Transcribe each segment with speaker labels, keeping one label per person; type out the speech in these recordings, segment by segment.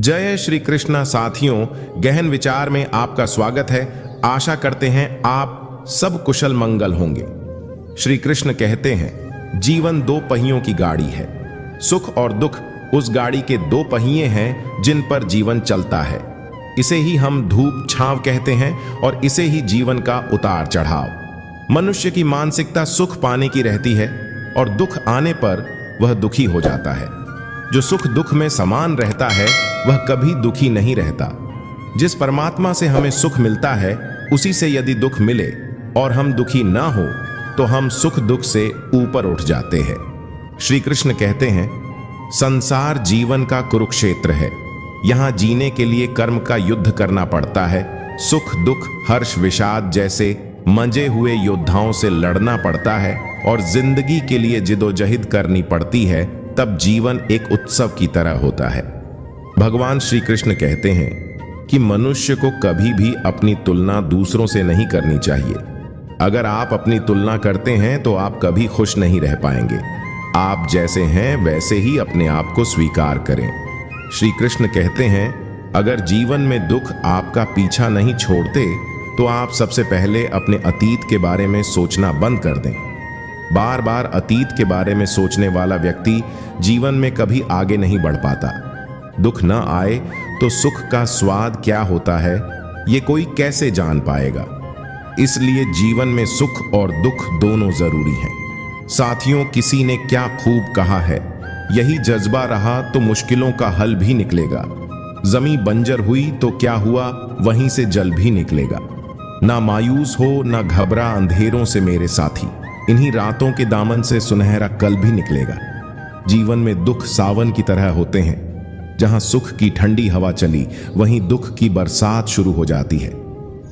Speaker 1: जय श्री कृष्ण साथियों, गहन विचार में आपका स्वागत है। आशा करते हैं आप सब कुशल मंगल होंगे। श्री कृष्ण कहते हैं, जीवन दो पहियों की गाड़ी है। सुख और दुख उस गाड़ी के दो पहिए हैं जिन पर जीवन चलता है। इसे ही हम धूप छांव कहते हैं और इसे ही जीवन का उतार चढ़ाव। मनुष्य की मानसिकता सुख पाने की रहती है और दुख आने पर वह दुखी हो जाता है। जो सुख दुख में समान रहता है वह कभी दुखी नहीं रहता। जिस परमात्मा से हमें सुख मिलता है उसी से यदि दुख मिले और हम दुखी ना हो तो हम सुख दुख से ऊपर उठ जाते हैं। श्री कृष्ण कहते हैं, संसार जीवन का कुरुक्षेत्र है। यहां जीने के लिए कर्म का युद्ध करना पड़ता है। सुख दुख हर्ष विषाद जैसे मंजे हुए योद्धाओं से लड़ना पड़ता है और जिंदगी के लिए जिदोजहद करनी पड़ती है। तब जीवन एक उत्सव की तरह होता है। भगवान श्री कृष्ण कहते हैं कि मनुष्य को कभी भी अपनी तुलना दूसरों से नहीं करनी चाहिए। अगर आप अपनी तुलना करते हैं तो आप कभी खुश नहीं रह पाएंगे। आप जैसे हैं वैसे ही अपने आप को स्वीकार करें। श्री कृष्ण कहते हैं, अगर जीवन में दुख आपका पीछा नहीं छोड़ते तो आप सबसे पहले अपने अतीत के बारे में सोचना बंद कर दें। बार बार अतीत के बारे में सोचने वाला व्यक्ति जीवन में कभी आगे नहीं बढ़ पाता। दुख न आए तो सुख का स्वाद क्या होता है ये कोई कैसे जान पाएगा। इसलिए जीवन में सुख और दुख दोनों जरूरी हैं। साथियों, किसी ने क्या खूब कहा है, यही जज्बा रहा तो मुश्किलों का हल भी निकलेगा। जमीन बंजर हुई तो क्या हुआ, वहीं से जल भी निकलेगा। ना मायूस हो ना घबरा अंधेरों से मेरे साथी, इन्हीं रातों के दामन से सुनहरा कल भी निकलेगा। जीवन में दुख सावन की तरह होते हैं। जहां सुख की ठंडी हवा चली वहीं दुख की बरसात शुरू हो जाती है।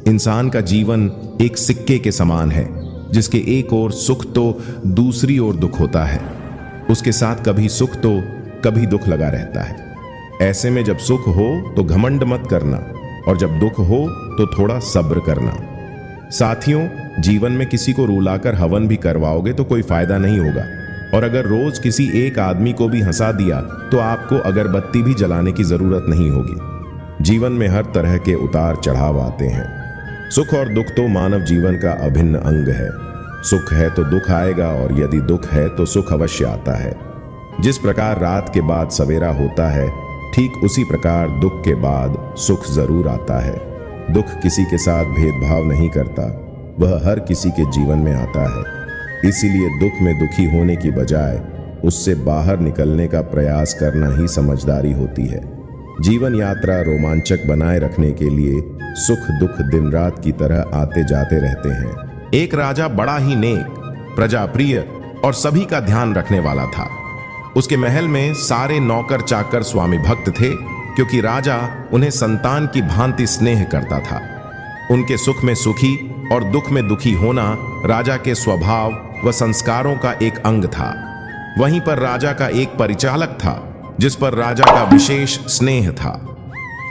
Speaker 1: इंसान का जीवन एक सिक्के के समान है, जिसके एक ओर सुख तो दूसरी ओर दुख होता है। उसके साथ कभी सुख तो कभी दुख लगा रहता है। ऐसे में जब सुख हो तो घमंड मत करना और जब दुख हो तो थोड़ा सब्र करना। साथियों, जीवन में किसी को रुलाकर हवन भी करवाओगे तो कोई फायदा नहीं होगा। और अगर रोज किसी एक आदमी को भी हंसा दिया तो आपको अगरबत्ती भी जलाने की जरूरत नहीं होगी। जीवन में हर तरह के उतार चढ़ाव आते हैं। सुख और दुख तो मानव जीवन का अभिन्न अंग है। सुख है तो दुख आएगा और यदि दुख है तो सुख अवश्य आता है। जिस प्रकार रात के बाद सवेरा होता है, ठीक उसी प्रकार दुख के बाद सुख जरूर आता है। दुख किसी के साथ भेदभाव नहीं करता, वह हर किसी के जीवन में आता है। इसीलिए दुख में दुखी होने की बजाय उससे बाहर निकलने का प्रयास करना ही समझदारी होती है। जीवन यात्रा रोमांचक बनाए रखने के लिए सुख दुख दिन रात की तरह आते जाते रहते हैं। एक राजा बड़ा ही नेक, प्रजाप्रिय और सभी का ध्यान रखने वाला था। उसके महल में सारे नौकर चाकर स्वामी भक्त थे, क्योंकि राजा उन्हें संतान की भांति स्नेह करता था। उनके सुख में सुखी और दुख में दुखी होना राजा के स्वभाव व संस्कारों का एक अंग था। वहीं पर राजा का एक परिचालक था जिस पर राजा का विशेष स्नेह था।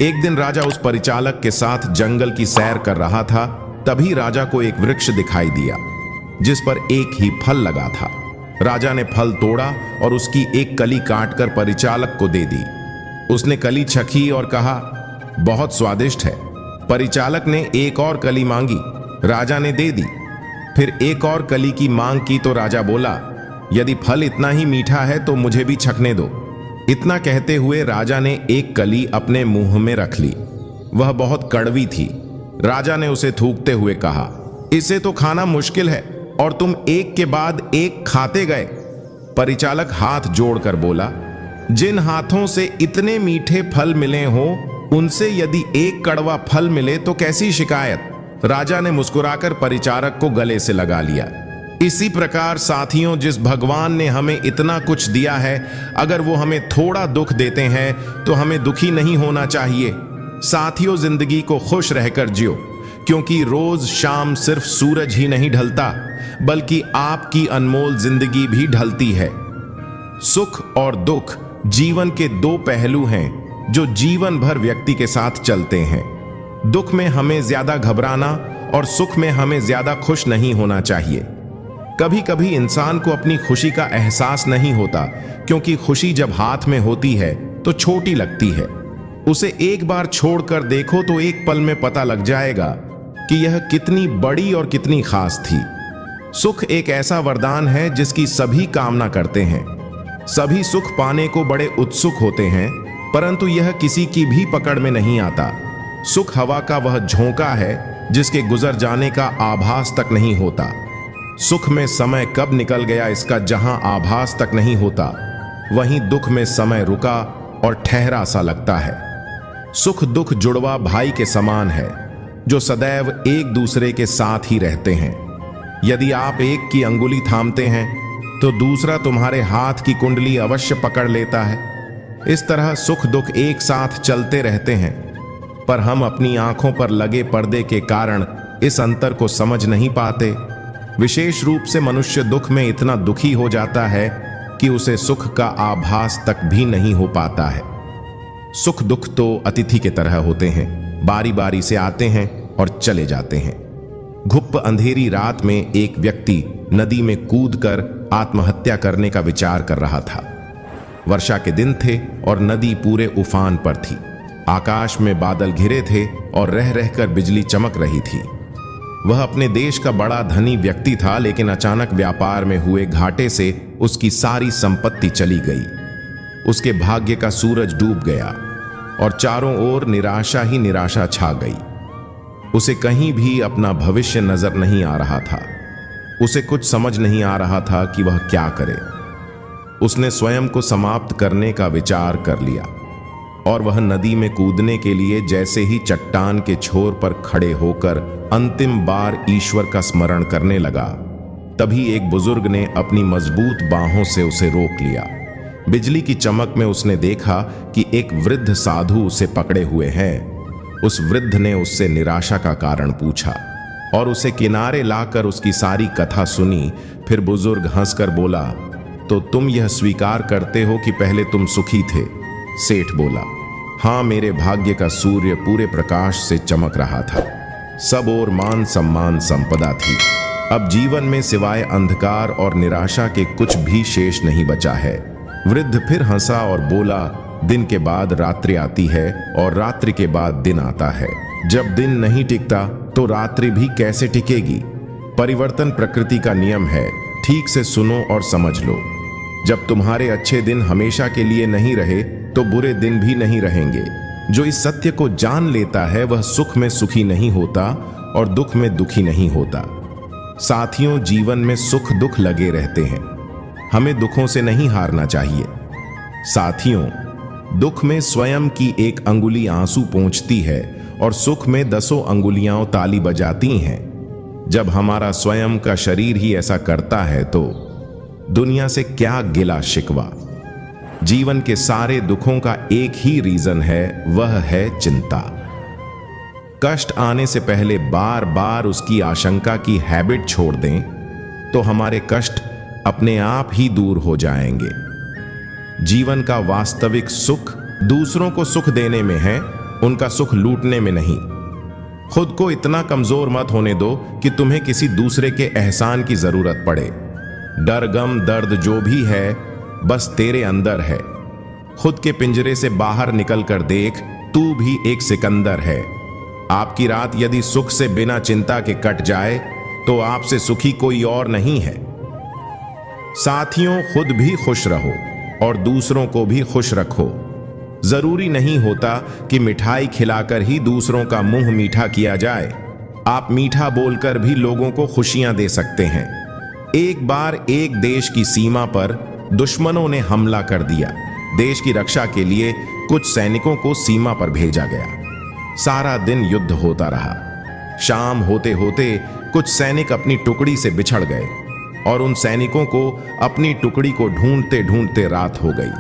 Speaker 1: एक दिन राजा उस परिचालक के साथ जंगल की सैर कर रहा था। तभी राजा को एक वृक्ष दिखाई दिया जिस पर एक ही फल लगा था। राजा ने फल तोड़ा और उसकी एक कली काटकर परिचालक को दे दी। उसने कली चखी और कहा, बहुत स्वादिष्ट है। परिचालक ने एक और कली मांगी, राजा ने दे दी। फिर एक और कली की मांग की तो राजा बोला, यदि फल इतना ही मीठा है तो मुझे भी चखने दो। इतना कहते हुए राजा ने एक कली अपने मुंह में रख ली। वह बहुत कड़वी थी। राजा ने उसे थूकते हुए कहा, इसे तो खाना मुश्किल है और तुम एक के बाद एक खाते गए। परिचालक हाथ जोड़कर बोला, जिन हाथों से इतने मीठे फल मिले हो उनसे यदि एक कड़वा फल मिले तो कैसी शिकायत। राजा ने मुस्कुराकर परिचारक को गले से लगा लिया। इसी प्रकार साथियों, जिस भगवान ने हमें इतना कुछ दिया है, अगर वो हमें थोड़ा दुख देते हैं तो हमें दुखी नहीं होना चाहिए। साथियों, जिंदगी को खुश रहकर जियो, क्योंकि रोज शाम सिर्फ सूरज ही नहीं ढलता बल्कि आपकी अनमोल जिंदगी भी ढलती है। सुख और दुख जीवन के दो पहलू हैं जो जीवन भर व्यक्ति के साथ चलते हैं। दुख में हमें ज्यादा घबराना और सुख में हमें ज्यादा खुश नहीं होना चाहिए। कभी कभी इंसान को अपनी खुशी का एहसास नहीं होता, क्योंकि खुशी जब हाथ में होती है तो छोटी लगती है। उसे एक बार छोड़कर देखो तो एक पल में पता लग जाएगा कि यह कितनी बड़ी और कितनी खास थी। सुख एक ऐसा वरदान है जिसकी सभी कामना करते हैं। सभी सुख पाने को बड़े उत्सुक होते हैं, परंतु यह किसी की भी पकड़ में नहीं आता। सुख हवा का वह झोंका है जिसके गुजर जाने का आभास तक नहीं होता। सुख में समय कब निकल गया इसका जहां आभास तक नहीं होता, वहीं दुख में समय रुका और ठहरा सा लगता है। सुख दुख जुड़वा भाई के समान है जो सदैव एक दूसरे के साथ ही रहते हैं। यदि आप एक की अंगुली थामते हैं तो दूसरा तुम्हारे हाथ की कुंडली अवश्य पकड़ लेता है। इस तरह सुख दुख एक साथ चलते रहते हैं, पर हम अपनी आंखों पर लगे पर्दे के कारण इस अंतर को समझ नहीं पाते। विशेष रूप से मनुष्य दुख में इतना दुखी हो जाता है कि उसे सुख का आभास तक भी नहीं हो पाता है। सुख दुख तो अतिथि के तरह होते हैं, बारी बारी से आते हैं और चले जाते हैं। घुप अंधेरी रात में एक व्यक्ति नदी में कूदकर आत्महत्या करने का विचार कर रहा था। वर्षा के दिन थे और नदी पूरे उफान पर थी। आकाश में बादल घिरे थे और रह रहकर बिजली चमक रही थी। वह अपने देश का बड़ा धनी व्यक्ति था, लेकिन अचानक व्यापार में हुए घाटे से उसकी सारी संपत्ति चली गई। उसके भाग्य का सूरज डूब गया और चारों ओर निराशा ही निराशा छा गई। उसे कहीं भी अपना भविष्य नजर नहीं आ रहा था। उसे कुछ समझ नहीं आ रहा था कि वह क्या करे। उसने स्वयं को समाप्त करने का विचार कर लिया और वह नदी में कूदने के लिए जैसे ही चट्टान के छोर पर खड़े होकर अंतिम बार ईश्वर का स्मरण करने लगा, तभी एक बुजुर्ग ने अपनी मजबूत बाहों से उसे रोक लिया। बिजली की चमक में उसने देखा कि एक वृद्ध साधु उसे पकड़े हुए हैं। उस वृद्ध ने उससे निराशा का कारण पूछा और उसे किनारे लाकर उसकी सारी कथा सुनी। फिर बुजुर्ग हंसकर बोला, तो तुम यह स्वीकार करते हो कि पहले तुम सुखी थे? सेठ बोला, हाँ, मेरे भाग्य का सूर्य पूरे प्रकाश से चमक रहा था। सब ओर मान सम्मान संपदा थी। अब जीवन में सिवाय अंधकार और निराशा के कुछ भी शेष नहीं बचा है। वृद्ध फिर हंसा और बोला, दिन के बाद रात्रि आती है और रात्रि के बाद दिन आता है। जब दिन नहीं टिकता तो रात्रि भी कैसे टिकेगी? परिवर्तन प्रकृति का नियम है, ठीक से सुनो और समझ लो। जब तुम्हारे अच्छे दिन हमेशा के लिए नहीं रहे तो बुरे दिन भी नहीं रहेंगे। जो इस सत्य को जान लेता है वह सुख में सुखी नहीं होता और दुख में दुखी नहीं होता। साथियों, जीवन में सुख दुख लगे रहते हैं, हमें दुखों से नहीं हारना चाहिए। साथियों, दुख में स्वयं की एक अंगुली आंसू पोंछती है और सुख में 10 अंगुलियां ताली बजाती हैं। जब हमारा स्वयं का शरीर ही ऐसा करता है तो दुनिया से क्या गिला शिकवा। जीवन के सारे दुखों का एक ही रीजन है, वह है चिंता। कष्ट आने से पहले बार बार उसकी आशंका की हैबिट छोड़ दें तो हमारे कष्ट अपने आप ही दूर हो जाएंगे। जीवन का वास्तविक सुख दूसरों को सुख देने में है, उनका सुख लूटने में नहीं। खुद को इतना कमजोर मत होने दो कि तुम्हें किसी दूसरे के एहसान की जरूरत पड़े। डर गम दर्द जो भी है बस तेरे अंदर है। खुद के पिंजरे से बाहर निकल कर देख, तू भी एक सिकंदर है। आपकी रात यदि सुख से बिना चिंता के कट जाए तो आपसे सुखी कोई और नहीं है। साथियों, खुद भी खुश रहो और दूसरों को भी खुश रखो। जरूरी नहीं होता कि मिठाई खिलाकर ही दूसरों का मुंह मीठा किया जाए। आप मीठा बोलकर भी लोगों को खुशियां दे सकते हैं। एक बार एक देश की सीमा पर दुश्मनों ने हमला कर दिया। देश की रक्षा के लिए कुछ सैनिकों को सीमा पर भेजा गया। सारा दिन युद्ध होता रहा। शाम होते होते कुछ सैनिक अपनी टुकड़ी से बिछड़ गए और उन सैनिकों को अपनी टुकड़ी को ढूंढते ढूंढते रात हो गई।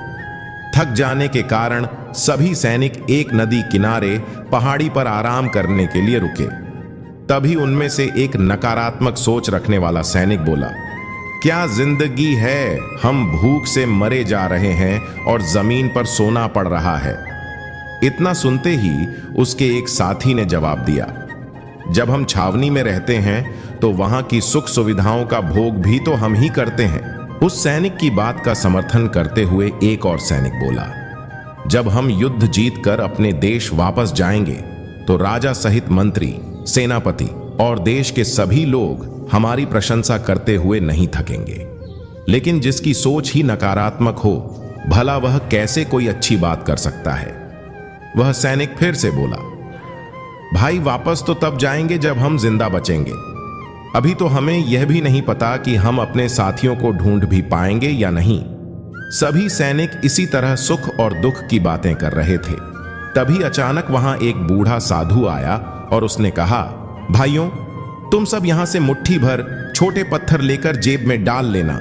Speaker 1: थक जाने के कारण सभी सैनिक एक नदी किनारे पहाड़ी पर आराम करने के लिए रुके। तभी उनमें से एक नकारात्मक सोच रखने वाला सैनिक बोला, क्या जिंदगी है, हम भूख से मरे जा रहे हैं और जमीन पर सोना पड़ रहा है। इतना सुनते ही उसके एक साथी ने जवाब दिया, जब हम छावनी में रहते हैं तो वहां की सुख सुविधाओं का भोग भी तो हम ही करते हैं। उस सैनिक की बात का समर्थन करते हुए एक और सैनिक बोला, जब हम युद्ध जीतकर अपने देश वापस जाएंगे तो राजा सहित मंत्री, सेनापति और देश के सभी लोग हमारी प्रशंसा करते हुए नहीं थकेंगे। लेकिन जिसकी सोच ही नकारात्मक हो, भला वह कैसे कोई अच्छी बात कर सकता है? वह सैनिक फिर से बोला, भाई वापस तो तब जाएंगे जब हम जिंदा बचेंगे। अभी तो हमें यह भी नहीं पता कि हम अपने साथियों को ढूंढ भी पाएंगे या नहीं। सभी सैनिक इसी तरह सुख और दुख की बातें कर रहे थे। तभी अचानक वहां एक बूढ़ा साधु आया और उसने कहा, भाइयों, तुम सब यहां से मुट्ठी भर छोटे पत्थर लेकर जेब में डाल लेना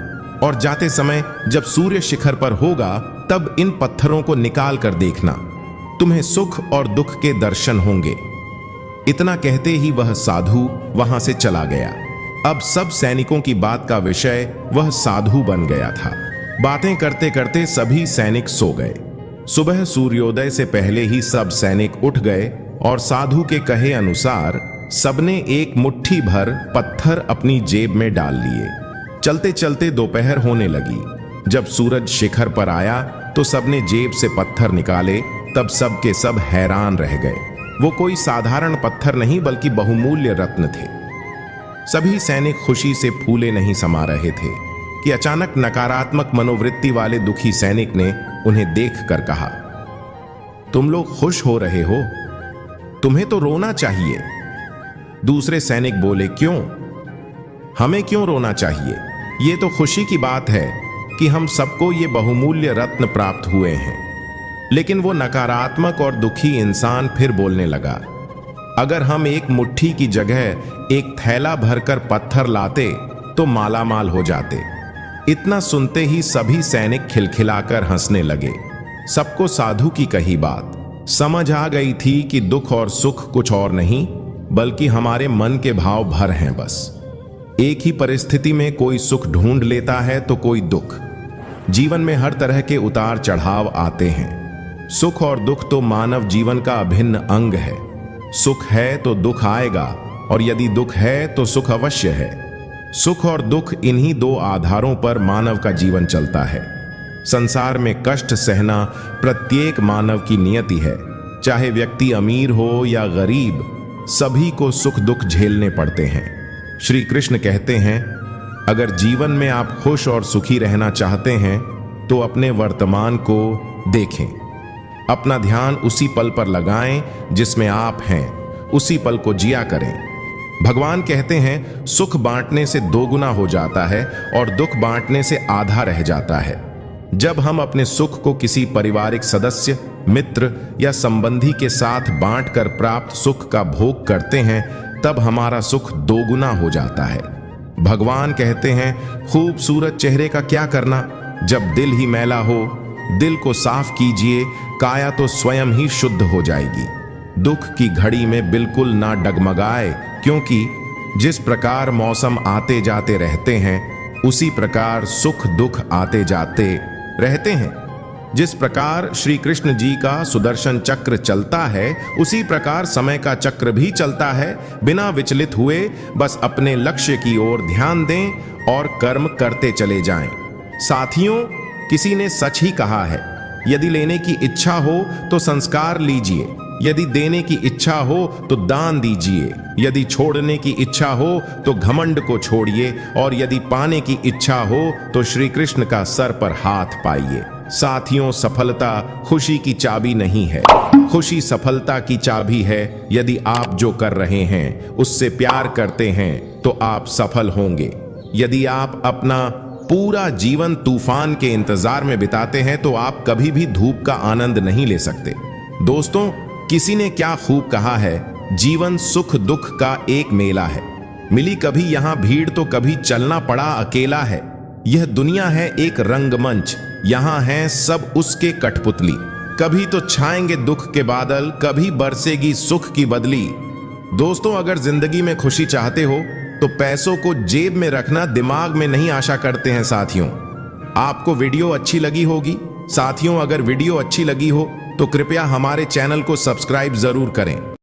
Speaker 1: और जाते समय जब सूर्य शिखर पर होगा तब इन पत्थरों को निकाल कर देखना, तुम्हें सुख और दुख के दर्शन होंगे। इतना कहते ही वह साधु वहां से चला गया। अब सब सैनिकों की बात का विषय वह साधु बन गया था। बातें करते करते सभी सैनिक सो गए। सुबह सूर्योदय से पहले ही सब सैनिक उठ गए और साधु के कहे अनुसार सबने एक मुट्ठी भर पत्थर अपनी जेब में डाल लिए। चलते चलते दोपहर होने लगी। जब सूरज शिखर पर आया तो सबने जेब से पत्थर निकाले। तब सब के सब हैरान रह गए। वो कोई साधारण पत्थर नहीं बल्कि बहुमूल्य रत्न थे। सभी सैनिक खुशी से फूले नहीं समा रहे थे कि अचानक नकारात्मक मनोवृत्ति वाले दुखी सैनिक ने उन्हें देखकर कहा, तुम लोग खुश हो रहे हो, तुम्हें तो रोना चाहिए। दूसरे सैनिक बोले, क्यों? हमें क्यों रोना चाहिए? ये तो खुशी की बात है कि हम सबको ये बहुमूल्य रत्न प्राप्त हुए हैं। लेकिन वो नकारात्मक और दुखी इंसान फिर बोलने लगा, अगर हम एक मुट्ठी की जगह एक थैला भरकर पत्थर लाते तो मालामाल हो जाते। इतना सुनते ही सभी सैनिक खिलखिलाकर हंसने लगे। सबको साधु की कही बात समझ आ गई थी कि दुख और सुख कुछ और नहीं बल्कि हमारे मन के भाव भर हैं। बस एक ही परिस्थिति में कोई सुख ढूंढ लेता है तो कोई दुख। जीवन में हर तरह के उतार चढ़ाव आते हैं। सुख और दुख तो मानव जीवन का अभिन्न अंग है। सुख है तो दुख आएगा और यदि दुख है तो सुख अवश्य है। सुख और दुख इन्हीं दो आधारों पर मानव का जीवन चलता है। संसार में कष्ट सहना प्रत्येक मानव की नियति है। चाहे व्यक्ति अमीर हो या गरीब, सभी को सुख दुख झेलने पड़ते हैं। श्री कृष्ण कहते हैं, अगर जीवन में आप खुश और सुखी रहना चाहते हैं तो अपने वर्तमान को देखें। अपना ध्यान उसी पल पर लगाएं जिसमें आप हैं, उसी पल को जिया करें। भगवान कहते हैं, सुख बांटने से दोगुना हो जाता है और दुख बांटने से आधा रह जाता है। जब हम अपने सुख को किसी पारिवारिक सदस्य, मित्र या संबंधी के साथ बांटकर प्राप्त सुख का भोग करते हैं, तब हमारा सुख दोगुना हो जाता है। भगवान कहते हैं, खूबसूरत चेहरे का क्या करना जब दिल ही मैला हो। दिल को साफ कीजिए, काया तो स्वयं ही शुद्ध हो जाएगी। दुख की घड़ी में बिल्कुल ना डगमगाए, क्योंकि जिस प्रकार मौसम आते जाते रहते हैं उसी प्रकार सुख दुख आते जाते रहते हैं। जिस प्रकार श्री कृष्ण जी का सुदर्शन चक्र चलता है उसी प्रकार समय का चक्र भी चलता है। बिना विचलित हुए बस अपने लक्ष्य की ओर ध्यान दें और कर्म करते चले जाएं। साथियों, किसी ने सच ही कहा है, यदि लेने की इच्छा हो तो संस्कार लीजिए, यदि देने की इच्छा हो तो दान दीजिए, यदि छोड़ने की इच्छा हो तो घमंड को छोड़िए और यदि पाने की इच्छा हो तो श्री कृष्ण का सर पर हाथ पाइए। साथियों, सफलता खुशी की चाबी नहीं है, खुशी सफलता की चाबी है। यदि आप जो कर रहे हैं उससे प्यार करते हैं तो आप सफल होंगे। यदि आप अपना पूरा जीवन तूफान के इंतजार में बिताते हैं तो आप कभी भी धूप का आनंद नहीं ले सकते। दोस्तों, किसी ने क्या खूब कहा है, जीवन सुख दुख का एक मेला है। मिली कभी यहां भीड़ तो कभी चलना पड़ा अकेला है। यह दुनिया है एक रंगमंच, यहां हैं सब उसके कठपुतली। कभी तो छाएंगे दुख के बादल, कभी बरसेगी सुख की बदली। दोस्तों, अगर जिंदगी में खुशी चाहते हो तो पैसों को जेब में रखना, दिमाग में नहीं आशा करते हैं। साथियों, आपको वीडियो अच्छी लगी होगी। साथियों, अगर वीडियो अच्छी लगी हो तो कृपया हमारे चैनल को सब्सक्राइब जरूर करें।